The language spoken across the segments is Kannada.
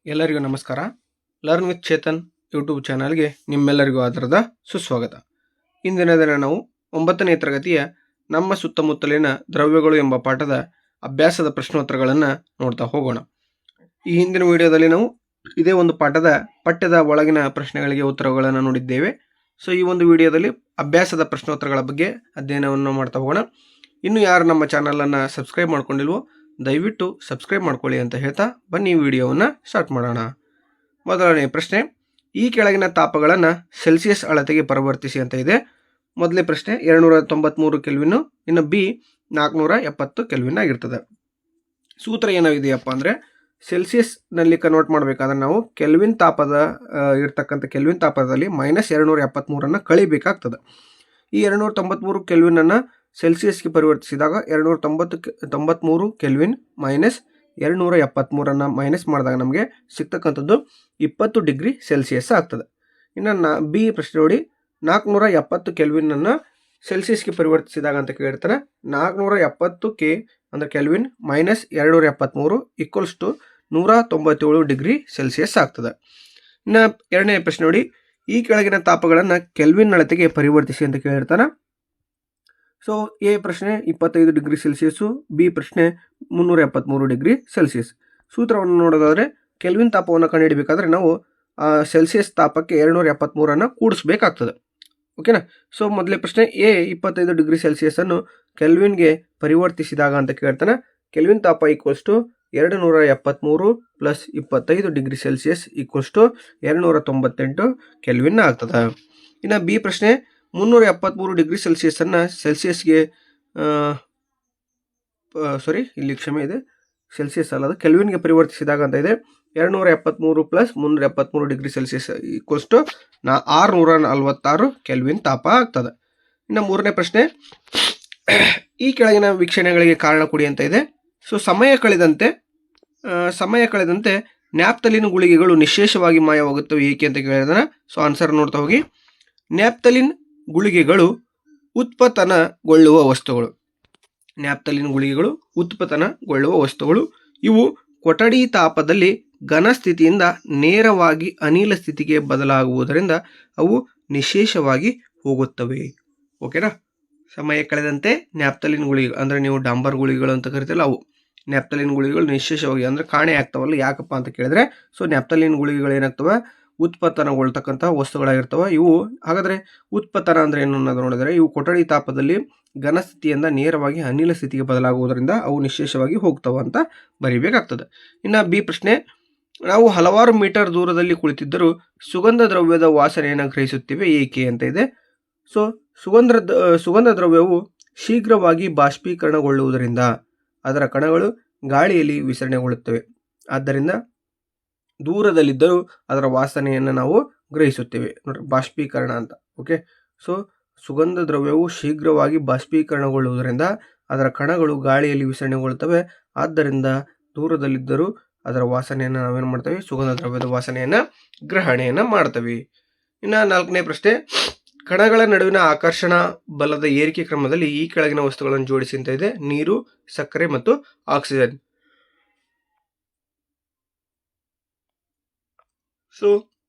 ಎಲ್ಲರಿಗೂ ನಮಸ್ಕಾರ. ಲರ್ನ್ ವಿತ್ ಚೇತನ್ ಯೂಟ್ಯೂಬ್ ಚಾನಲ್ಗೆ ನಿಮ್ಮೆಲ್ಲರಿಗೂ ಆಧಾರದ ಸುಸ್ವಾಗತ. ಇಂದಿನ ದಿನ ನಾವು 9ನೇ ತರಗತಿಯ ನಮ್ಮ ಸುತ್ತಮುತ್ತಲಿನ ದ್ರವ್ಯಗಳು ಎಂಬ ಪಾಠದ ಅಭ್ಯಾಸದ ಪ್ರಶ್ನೋತ್ತರಗಳನ್ನು ನೋಡ್ತಾ ಹೋಗೋಣ. ಈ ಹಿಂದಿನ ವಿಡಿಯೋದಲ್ಲಿ ನಾವು ಇದೇ ಒಂದು ಪಾಠದ ಪಠ್ಯದ ಒಳಗಿನ ಪ್ರಶ್ನೆಗಳಿಗೆ ಉತ್ತರಗಳನ್ನು ನೋಡಿದ್ದೇವೆ. ಸೊ ಈ ಒಂದು ವಿಡಿಯೋದಲ್ಲಿ ಅಭ್ಯಾಸದ ಪ್ರಶ್ನೋತ್ತರಗಳ ಬಗ್ಗೆ ಅಧ್ಯಯನವನ್ನು ಮಾಡ್ತಾ ಹೋಗೋಣ. ಇನ್ನು ಯಾರು ನಮ್ಮ ಚಾನಲನ್ನು ಸಬ್ಸ್ಕ್ರೈಬ್ ಮಾಡ್ಕೊಂಡಿಲ್ವೋ ದಯವಿಟ್ಟು ಸಬ್ಸ್ಕ್ರೈಬ್ ಮಾಡ್ಕೊಳ್ಳಿ ಅಂತ ಹೇಳ್ತಾ ಬನ್ನಿ ವಿಡಿಯೋವನ್ನು ಸ್ಟಾರ್ಟ್ ಮಾಡೋಣ. ಮೊದಲನೇ ಪ್ರಶ್ನೆ, ಈ ಕೆಳಗಿನ ತಾಪಗಳನ್ನು ಸೆಲ್ಸಿಯಸ್ ಅಳತೆಗೆ ಪರಿವರ್ತಿಸಿ ಅಂತ ಇದೆ. ಮೊದಲನೇ ಪ್ರಶ್ನೆ 293 ಕೆಲ್ವಿನ್, ಇನ್ನು ಬಿ 470 ಕೆಲ್ವಿನ್ ಆಗಿರ್ತದೆ. ಸೂತ್ರ ಏನಾಗಿದೆಯಪ್ಪ ಅಂದರೆ ಸೆಲ್ಸಿಯಸ್ನಲ್ಲಿ ಕನ್ವರ್ಟ್ ಮಾಡಬೇಕಾದ್ರೆ ನಾವು ಕೆಲ್ವಿನ್ ತಾಪದ ಇರ್ತಕ್ಕಂಥ ಕೆಲ್ವಿನ್ ತಾಪದಲ್ಲಿ -273 ಕಳಿಬೇಕಾಗ್ತದೆ. ಈ 293 ಕೆಲ್ವಿನನ್ನು ಸೆಲ್ಸಿಯಸ್ಗೆ ಪರಿವರ್ತಿಸಿದಾಗ 293 ಕೆಲ್ವಿನ್ -273 ಮೈನಸ್ ಮಾಡಿದಾಗ ನಮಗೆ ಸಿಗ್ತಕ್ಕಂಥದ್ದು 20 ಡಿಗ್ರಿ ಸೆಲ್ಸಿಯಸ್ ಆಗ್ತದೆ. ಇನ್ನು ಬಿ ಪ್ರಶ್ನೆ ನೋಡಿ, 470 ಕೆಲ್ವಿನನ್ನು ಸೆಲ್ಸಿಯಸ್ಗೆ ಪರಿವರ್ತಿಸಿದಾಗ ಅಂತ ಕೇಳ್ತಾರೆ. 470 ಕೆ ಅಂದರೆ ಕೆಲ್ವಿನ್ -273 = 197 ಡಿಗ್ರಿ ಸೆಲ್ಸಿಯಸ್ ಆಗ್ತದೆ. ಇನ್ನು ಎರಡನೇ ಪ್ರಶ್ನೆ ನೋಡಿ, ಈ ಕೆಳಗಿನ ತಾಪಗಳನ್ನು ಕೆಲ್ವಿನ್ ಅಳತೆಗೆ ಪರಿವರ್ತಿಸಿ ಅಂತ ಕೇಳಿರ್ತಾನೆ. ಸೊ ಎ ಪ್ರಶ್ನೆ 25 ಡಿಗ್ರಿ ಸೆಲ್ಸಿಯಸ್ಸು, ಬಿ ಪ್ರಶ್ನೆ 373 ಡಿಗ್ರಿ ಸೆಲ್ಸಿಯಸ್. ಸೂತ್ರವನ್ನು ನೋಡೋದಾದರೆ ಕೆಲ್ವಿನ್ ತಾಪವನ್ನು ಕಂಡುಹಿಡಬೇಕಾದ್ರೆ ನಾವು ಸೆಲ್ಸಿಯಸ್ ತಾಪಕ್ಕೆ 273 ಕೂಡಿಸ್ಬೇಕಾಗ್ತದೆ. ಓಕೆನಾ. ಸೊ ಮೊದಲೇ ಪ್ರಶ್ನೆ ಎ 25 ಡಿಗ್ರಿ ಸೆಲ್ಸಿಯಸ್ಸನ್ನು ಕೆಲ್ವಿನ್ಗೆ ಪರಿವರ್ತಿಸಿದಾಗ ಅಂತ ಕೇಳ್ತಾನೆ. ಕೆಲ್ವಿನ್ ತಾಪ = 273 + 25 ಡಿಗ್ರಿ ಸೆಲ್ಸಿಯಸ್ = 298 ಕೆಲ್ವಿನ್ ಆಗ್ತದೆ. ಇನ್ನು ಬಿ ಪ್ರಶ್ನೆ 373 ಡಿಗ್ರಿ ಸೆಲ್ಸಿಯಸ್ಸನ್ನು ಸೆಲ್ಸಿಯಸ್ಗೆ ಇಲ್ಲಿ ಕ್ಷಮೆ ಇದೆ, ಸೆಲ್ಸಿಯಸ್ ಅಲ್ಲ, ಅದು ಕೆಲ್ವಿನ್ಗೆ ಪರಿವರ್ತಿಸಿದಾಗ ಅಂತ ಇದೆ. 273 + 373 ಡಿಗ್ರಿ ಸೆಲ್ಸಿಯಸ್ = 646 ಕೆಲ್ವಿನ್ ತಾಪ ಆಗ್ತದೆ. ಇನ್ನು ಮೂರನೇ ಪ್ರಶ್ನೆ, ಈ ಕೆಳಗಿನ ವೀಕ್ಷಣೆಗಳಿಗೆ ಕಾರಣ ಕೊಡಿ ಅಂತ ಇದೆ. ಸೊ ಸಮಯ ಕಳೆದಂತೆ ನ್ಯಾಪ್ತಲಿನ್ ಗುಳಿಗೆಗಳು ನಿಶೇಷವಾಗಿ ಮಾಯವಾಗುತ್ತವೆ ಏಕೆ ಅಂತ ಕೇಳಿದಾನೆ. ಸೊ ಆನ್ಸರ್ ನೋಡ್ತಾ ಹೋಗಿ. ನ್ಯಾಪ್ತಲಿನ್ ಗುಳಿಗೆಗಳು ಉತ್ಪತನಗೊಳ್ಳುವ ವಸ್ತುಗಳು. ಇವು ಕೊಠಡಿ ತಾಪದಲ್ಲಿ ಘನ ಸ್ಥಿತಿಯಿಂದ ನೇರವಾಗಿ ಅನಿಲ ಸ್ಥಿತಿಗೆ ಬದಲಾಗುವುದರಿಂದ ಅವು ನಿಶೇಷವಾಗಿ ಹೋಗುತ್ತವೆ. ಓಕೆನಾ. ಸಮಯ ಕಳೆದಂತೆ ನ್ಯಾಪ್ತಲಿನ್ ಗುಳಿಗೆಗಳು ಅಂದರೆ ನೀವು ಡಾಂಬರ್ ಗುಳಿಗೆಗಳು ಅಂತ ಕರಿತೀರಲ್ಲ, ಅವು ನ್ಯಾಪ್ತಲಿನ್ ಗುಳಿಗೆಗಳು ನಿಶೇಷವಾಗಿ ಅಂದರೆ ಕಾಣೆ ಆಗ್ತಾವಲ್ಲ. ಯಾಕಪ್ಪ ಅಂತ ಕೇಳಿದ್ರೆ, ಸೊ ನ್ಯಾಪ್ತಲಿನ್ ಗುಳಿಗೆಗಳು ಏನಾಗ್ತವೆ, ಉತ್ಪತನಗೊಳ್ತಕ್ಕಂಥ ವಸ್ತುಗಳಾಗಿರ್ತವೆ ಇವು. ಹಾಗಾದರೆ ಉತ್ಪತನ ಅಂದರೆ ಏನು ಅನ್ನೋದು ನೋಡಿದರೆ, ಇವು ಕೊಠಡಿ ತಾಪದಲ್ಲಿ ಘನ ಸ್ಥಿತಿಯಿಂದ ನೇರವಾಗಿ ಅನಿಲ ಸ್ಥಿತಿಗೆ ಬದಲಾಗುವುದರಿಂದ ಅವು ನಿಶೇಷವಾಗಿ ಹೋಗ್ತವೆ ಅಂತ ಬರೀಬೇಕಾಗ್ತದೆ. ಇನ್ನು ಬಿ ಪ್ರಶ್ನೆ, ನಾವು ಹಲವಾರು ಮೀಟರ್ ದೂರದಲ್ಲಿ ಕುಳಿತಿದ್ದರೂ ಸುಗಂಧ ದ್ರವ್ಯದ ವಾಸನೆಯನ್ನು ಗ್ರಹಿಸುತ್ತೇವೆ ಏಕೆ ಅಂತ ಇದೆ. ಸೊ ಸುಗಂಧ ದ್ರವ್ಯವು ಶೀಘ್ರವಾಗಿ ಬಾಷ್ಪೀಕರಣಗೊಳ್ಳುವುದರಿಂದ ಅದರ ಕಣಗಳು ಗಾಳಿಯಲ್ಲಿ ವಿಸರಣೆಗೊಳ್ಳುತ್ತವೆ. ಆದ್ದರಿಂದ ದೂರದಲ್ಲಿದ್ದರೂ ಅದರ ವಾಸನೆಯನ್ನು ನಾವು ಗ್ರಹಿಸುತ್ತೇವೆ. ನೋಡ್ರಿ, ಬಾಷ್ಪೀಕರಣ ಅಂತ. ಓಕೆ. ಸೊ ಸುಗಂಧ ದ್ರವ್ಯವು ಶೀಘ್ರವಾಗಿ ಬಾಷ್ಪೀಕರಣಗೊಳ್ಳುವುದರಿಂದ ಅದರ ಕಣಗಳು ಗಾಳಿಯಲ್ಲಿ ವಿಸರಣೆಗೊಳ್ಳುತ್ತವೆ. ಆದ್ದರಿಂದ ದೂರದಲ್ಲಿದ್ದರೂ ಅದರ ವಾಸನೆಯನ್ನು ನಾವೇನು ಮಾಡ್ತೇವೆ, ಸುಗಂಧ ದ್ರವ್ಯದ ವಾಸನೆಯನ್ನು ಗ್ರಹಣೆಯನ್ನು ಮಾಡ್ತೇವೆ. ಇನ್ನು ನಾಲ್ಕನೇ ಪ್ರಶ್ನೆ, ಕಣಗಳ ನಡುವಿನ ಆಕರ್ಷಣಾ ಬಲದ ಏರಿಕೆ ಕ್ರಮದಲ್ಲಿ ಈ ಕೆಳಗಿನ ವಸ್ತುಗಳನ್ನು ಜೋಡಿಸಿ ಅಂತ ಇದೆ. ನೀರು, ಸಕ್ಕರೆ ಮತ್ತು ಆಕ್ಸಿಜನ್. ಸೊ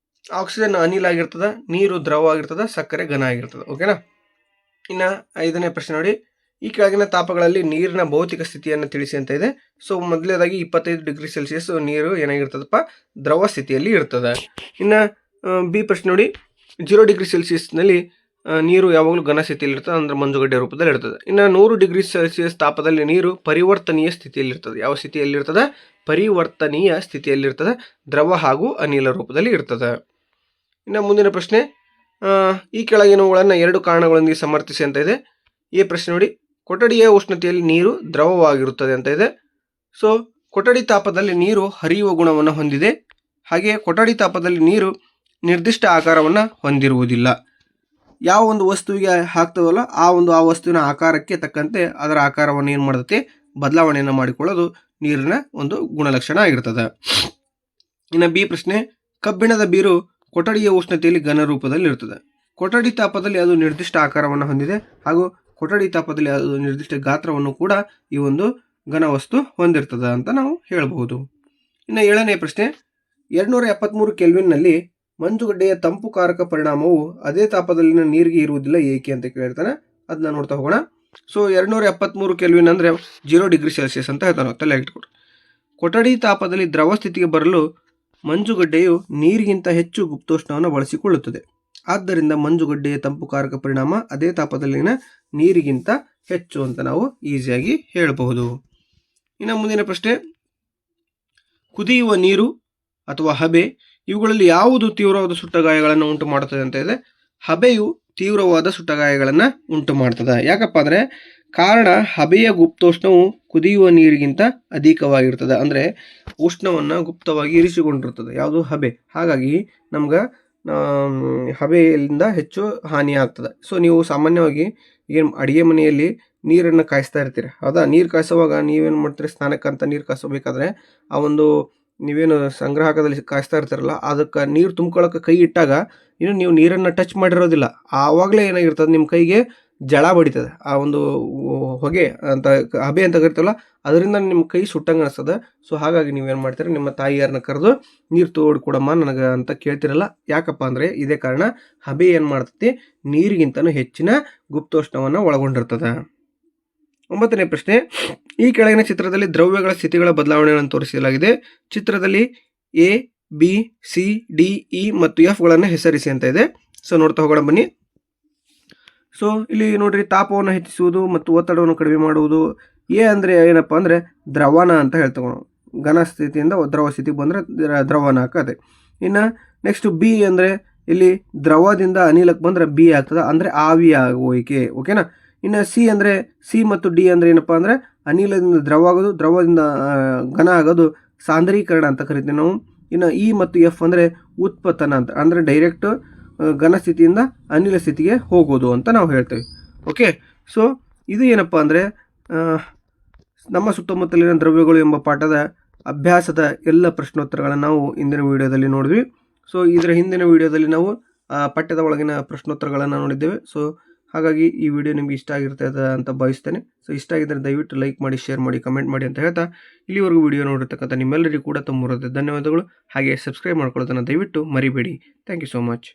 ಆಕ್ಸಿಜನ್ ಅನಿಲ ಆಗಿರ್ತದೆ, ನೀರು ದ್ರವ ಆಗಿರ್ತದೆ, ಸಕ್ಕರೆ ಘನ ಆಗಿರ್ತದೆ. ಓಕೆನಾ. ಇನ್ನು ಐದನೇ ಪ್ರಶ್ನೆ ನೋಡಿ, ಈ ಕೆಳಗಿನ ತಾಪಗಳಲ್ಲಿ ನೀರಿನ ಭೌತಿಕ ಸ್ಥಿತಿಯನ್ನು ತಿಳಿಸಿ ಅಂತ ಇದೆ. ಸೊ ಮೊದಲನೇದಾಗಿ 25 ಡಿಗ್ರಿ ಸೆಲ್ಸಿಯಸ್ ನೀರು ಏನಾಗಿರ್ತದಪ್ಪ, ದ್ರವ ಸ್ಥಿತಿಯಲ್ಲಿ ಇರ್ತದೆ. ಇನ್ನು ಬಿ ಪ್ರಶ್ನೆ ನೋಡಿ, 0 ಡಿಗ್ರಿ ಸೆಲ್ಸಿಯಸ್ನಲ್ಲಿ ನೀರು ಯಾವಾಗಲೂ ಘನ ಸ್ಥಿತಿಯಲ್ಲಿ ಇರ್ತದೆ, ಅಂದರೆ ಮಂಜುಗಡ್ಡೆ ರೂಪದಲ್ಲಿ ಇರ್ತದೆ. ಇನ್ನು 100 ಡಿಗ್ರಿ ಸೆಲ್ಸಿಯಸ್ ತಾಪದಲ್ಲಿ ನೀರು ಪರಿವರ್ತನೀಯ ಸ್ಥಿತಿಯಲ್ಲಿರ್ತದೆ. ಯಾವ ಸ್ಥಿತಿಯಲ್ಲಿರ್ತದೆ, ಪರಿವರ್ತನೀಯ ಸ್ಥಿತಿಯಲ್ಲಿರ್ತದೆ, ದ್ರವ ಹಾಗೂ ಅನಿಲ ರೂಪದಲ್ಲಿ ಇರ್ತದೆ. ಇನ್ನು ಮುಂದಿನ ಪ್ರಶ್ನೆ, ಈ ಕೆಳಗಿನವುಗಳನ್ನು 2 ಕಾರಣಗಳೊಂದಿಗೆ ಸಮರ್ಥಿಸಿ ಅಂತ ಇದೆ. ಈ ಪ್ರಶ್ನೆ ನೋಡಿ, ಕೊಠಡಿಯ ಉಷ್ಣತೆಯಲ್ಲಿ ನೀರು ದ್ರವವಾಗಿರುತ್ತದೆ ಅಂತ ಇದೆ. ಸೊ ಕೊಠಡಿ ತಾಪದಲ್ಲಿ ನೀರು ಹರಿಯುವ ಗುಣವನ್ನು ಹೊಂದಿದೆ. ಹಾಗೆಯೇ ಕೊಠಡಿ ತಾಪದಲ್ಲಿ ನೀರು ನಿರ್ದಿಷ್ಟ ಆಕಾರವನ್ನು ಹೊಂದಿರುವುದಿಲ್ಲ. ಯಾವ ಒಂದು ವಸ್ತುವಿಗೆ ಹಾಕ್ತವಲ್ಲ ಆ ವಸ್ತುವಿನ ಆಕಾರಕ್ಕೆ ತಕ್ಕಂತೆ ಅದರ ಆಕಾರವನ್ನು ಏನು ಮಾಡ್ತೈತಿ, ಬದಲಾವಣೆಯನ್ನು ಮಾಡಿಕೊಳ್ಳೋದು ನೀರಿನ ಒಂದು ಗುಣಲಕ್ಷಣ ಆಗಿರ್ತದೆ. ಇನ್ನು ಬಿ ಪ್ರಶ್ನೆ, ಕಬ್ಬಿಣದ ಬೀರು ಕೊಠಡಿಯ ಉಷ್ಣತೆಯಲ್ಲಿ ಘನ ರೂಪದಲ್ಲಿ ಇರ್ತದೆ. ಕೊಠಡಿ ತಾಪದಲ್ಲಿ ಅದು ನಿರ್ದಿಷ್ಟ ಆಕಾರವನ್ನು ಹೊಂದಿದೆ ಹಾಗೂ ಕೊಠಡಿ ತಾಪದಲ್ಲಿ ಅದು ನಿರ್ದಿಷ್ಟ ಗಾತ್ರವನ್ನು ಕೂಡ ಈ ಒಂದು ಘನ ವಸ್ತು ಹೊಂದಿರ್ತದೆ ಅಂತ ನಾವು ಹೇಳಬಹುದು. ಇನ್ನು 7ನೇ ಪ್ರಶ್ನೆ, 273 ಕೆಲ್ವಿನ್ನಲ್ಲಿ ಮಂಜುಗಡ್ಡೆಯ ತಂಪು ಕಾರಕ ಪರಿಣಾಮವು ಅದೇ ತಾಪದಲ್ಲಿನ ನೀರಿಗೆ ಇರುವುದಿಲ್ಲ ಏಕೆ ಅಂತ ಕೇಳಿರ್ತಾನೆ. ಅದನ್ನ ನೋಡ್ತಾ ಹೋಗೋಣ. ಸೊ 273 ಕೆಲ್ವಿನ್ ಅಂದರೆ 0 ಡಿಗ್ರಿ ಸೆಲ್ಸಿಯಸ್ ಅಂತ ಹೇಳ್ತಾನೆ. ತಲೆ ಇಟ್ಕೊಡ್ರಿ. ಕೊಠಡಿ ತಾಪದಲ್ಲಿ ದ್ರವ ಸ್ಥಿತಿಗೆ ಬರಲು ಮಂಜುಗಡ್ಡೆಯು ನೀರಿಗಿಂತ ಹೆಚ್ಚು ಗುಪ್ತೋಷ್ಣವನ್ನು ಬಳಸಿಕೊಳ್ಳುತ್ತದೆ. ಆದ್ದರಿಂದ ಮಂಜುಗಡ್ಡೆಯ ತಂಪು ಕಾರಕ ಪರಿಣಾಮ ಅದೇ ತಾಪದಲ್ಲಿನ ನೀರಿಗಿಂತ ಹೆಚ್ಚು ಅಂತ ನಾವು ಈಸಿಯಾಗಿ ಹೇಳಬಹುದು. ಇನ್ನು ಮುಂದಿನ ಪ್ರಶ್ನೆ, ಕುದಿಯುವ ನೀರು ಅಥವಾ ಹಬೆ ಇವುಗಳಲ್ಲಿ ಯಾವುದು ತೀವ್ರವಾದ ಸುಟ್ಟಗಾಯಗಳನ್ನು ಉಂಟು ಮಾಡುತ್ತದೆ ಅಂತ ಇದೆ. ಹಬೆಯು ತೀವ್ರವಾದ ಸುಟ್ಟಗಾಯಗಳನ್ನು ಉಂಟು ಮಾಡ್ತದೆ. ಯಾಕಪ್ಪ ಅಂದರೆ ಕಾರಣ ಹಬೆಯ ಗುಪ್ತೋಷ್ಣವು ಕುದಿಯುವ ನೀರಿಗಿಂತ ಅಧಿಕವಾಗಿರ್ತದೆ. ಅಂದರೆ ಉಷ್ಣವನ್ನು ಗುಪ್ತವಾಗಿ ಇರಿಸಿಕೊಂಡಿರ್ತದೆ ಯಾವುದು ಹಬೆ. ಹಾಗಾಗಿ ನಮ್ಗೆ ಹಬೆಯಿಂದ ಹೆಚ್ಚು ಹಾನಿ ಆಗ್ತದೆ. ಸೊ ನೀವು ಸಾಮಾನ್ಯವಾಗಿ ಏನು ಅಡುಗೆ ಮನೆಯಲ್ಲಿ ನೀರನ್ನು ಕಾಯಿಸ್ತಾ ಇರ್ತೀರಿ, ಹೌದಾ? ನೀರು ಕಾಯಿಸುವಾಗ ನೀವೇನು ಮಾಡ್ತೀರಿ, ಸ್ನಾನಕ್ಕಂತ ನೀರು ಕಾಯಿಸಬೇಕಾದ್ರೆ ಆ ಒಂದು ನೀವೇನು ಸಂಗ್ರಾಹಕದಲ್ಲಿ ಕಾಯಿಸ್ತಾ ಇರ್ತಾರಲ್ಲ, ಅದಕ್ಕೆ ನೀರು ತುಂಬ್ಕೊಳ್ಳೋಕೆ ಕೈ ಇಟ್ಟಾಗ ಇನ್ನು ನೀವು ನೀರನ್ನು ಟಚ್ ಮಾಡಿರೋದಿಲ್ಲ, ಆವಾಗಲೇ ಏನಾಗಿರ್ತದೆ ನಿಮ್ಮ ಕೈಗೆ ಜಳ ಬಡಿತದೆ. ಆ ಒಂದು ಹೊಗೆ ಅಂತ ಹಬೆ ಅಂತ ಕರಿತೀವಲ್ಲ, ಅದರಿಂದ ನಿಮ್ಮ ಕೈ ಸುಟ್ಟಂಗೆ ಅನಿಸ್ತದೆ. ಸೊ ಹಾಗಾಗಿ ನೀವೇನು ಮಾಡ್ತೀರಿ, ನಿಮ್ಮ ತಾಯಿಯಾರನ್ನ ಕರೆದು ನೀರು ತೋಡ್ಕೊಡಮ್ಮ ನನಗೆ ಅಂತ ಕೇಳ್ತಿರಲ್ಲ. ಯಾಕಪ್ಪ ಅಂದರೆ ಇದೇ ಕಾರಣ, ಹಬೆ ಏನು ಮಾಡ್ತೈತಿ, ನೀರಿಗಿಂತನೂ ಹೆಚ್ಚಿನ ಗುಪ್ತೋಷ್ಣವನ್ನು ಒಳಗೊಂಡಿರ್ತದೆ. 9ನೇ ಪ್ರಶ್ನೆ, ಈ ಕೆಳಗಿನ ಚಿತ್ರದಲ್ಲಿ ದ್ರವ್ಯಗಳ ಸ್ಥಿತಿಗಳ ಬದಲಾವಣೆಗಳನ್ನು ತೋರಿಸಲಾಗಿದೆ. ಚಿತ್ರದಲ್ಲಿ A, B, C, D, E ಮತ್ತು ಎಫ್ಗಳನ್ನು ಹೆಸರಿಸಿ ಅಂತ ಇದೆ. ಸೊ ನೋಡ್ತಾ ಹೋಗೋಣ ಬನ್ನಿ. ಸೊ ಇಲ್ಲಿ ನೋಡ್ರಿ, ತಾಪವನ್ನು ಹೆಚ್ಚಿಸುವುದು ಮತ್ತು ಒತ್ತಡವನ್ನು ಕಡಿಮೆ ಮಾಡುವುದು. ಎ ಅಂದರೆ ಏನಪ್ಪ ಅಂದರೆ ದ್ರವಣ ಅಂತ ಹೇಳ್ತೇವೆ ನಾವು. ಘನ ಸ್ಥಿತಿಯಿಂದ ದ್ರವ ಸ್ಥಿತಿಗೆ ಬಂದರೆ ದ್ರವಣ ಆಗತ್ತೆ. ಇನ್ನು ನೆಕ್ಸ್ಟ್ ಬಿ ಅಂದರೆ ಇಲ್ಲಿ ದ್ರವದಿಂದ ಅನಿಲಕ್ಕೆ ಬಂದರೆ ಬಿ ಆಗ್ತದೆ, ಅಂದರೆ ಆವಿ ಆಗುವಿಕೆ. ಓಕೆನಾ? ಇನ್ನು ಸಿ ಅಂದರೆ ಸಿ ಮತ್ತು ಡಿ ಅಂದರೆ ಏನಪ್ಪ ಅಂದರೆ ಅನಿಲದಿಂದ ದ್ರವ ಆಗೋದು, ದ್ರವದಿಂದ ಘನ ಆಗೋದು ಸಾಂದ್ರೀಕರಣ ಅಂತ ಕರಿತೀವಿ ನಾವು. ಇನ್ನು ಇ ಮತ್ತು ಎಫ್ ಅಂದರೆ ಉತ್ಪತನ ಅಂತ, ಅಂದರೆ ಡೈರೆಕ್ಟ್ ಘನ ಸ್ಥಿತಿಯಿಂದ ಅನಿಲ ಸ್ಥಿತಿಗೆ ಹೋಗೋದು ಅಂತ ನಾವು ಹೇಳ್ತೇವೆ. ಓಕೆ, ಸೊ ಇದು ಏನಪ್ಪ ಅಂದರೆ ನಮ್ಮ ಸುತ್ತಮುತ್ತಲಿನ ದ್ರವ್ಯಗಳು ಎಂಬ ಪಾಠದ ಅಭ್ಯಾಸದ ಎಲ್ಲ ಪ್ರಶ್ನೋತ್ತರಗಳನ್ನು ನಾವು ಇಂದಿನ ವಿಡಿಯೋದಲ್ಲಿ ನೋಡಿದ್ವಿ. ಸೊ ಇದರ ಹಿಂದಿನ ವಿಡಿಯೋದಲ್ಲಿ ನಾವು ಪಠ್ಯದ ಒಳಗಿನ ಪ್ರಶ್ನೋತ್ತರಗಳನ್ನು ನೋಡಿದ್ದೇವೆ. ಸೊ ಹಾಗಾಗಿ ಈ ವಿಡಿಯೋ ನಿಮಗೆ ಇಷ್ಟ ಆಗಿರ್ತದೆ ಅಂತ ಭಾವಿಸ್ತೇನೆ. ಸೊ ಇಷ್ಟ ಆಗಿದ್ದರೆ ದಯವಿಟ್ಟು ಲೈಕ್ ಮಾಡಿ, ಶೇರ್ ಮಾಡಿ, ಕಮೆಂಟ್ ಮಾಡಿ ಅಂತ ಹೇಳ್ತಾ ಇಲ್ಲಿವರೆಗೂ ವಿಡಿಯೋ ನೋಡಿರ್ತಕ್ಕಂಥ ನಿಮ್ಮೆಲ್ಲರಿಗೂ ಕೂಡ ತುಂಬ ಧನ್ಯವಾದಗಳು. ಹಾಗೆ ಸಬ್ಸ್ಕ್ರೈಬ್ ಮಾಡ್ಕೊಳ್ಳೋದನ್ನು ದಯವಿಟ್ಟು ಮರಿಬೇಡಿ. Thank you so much.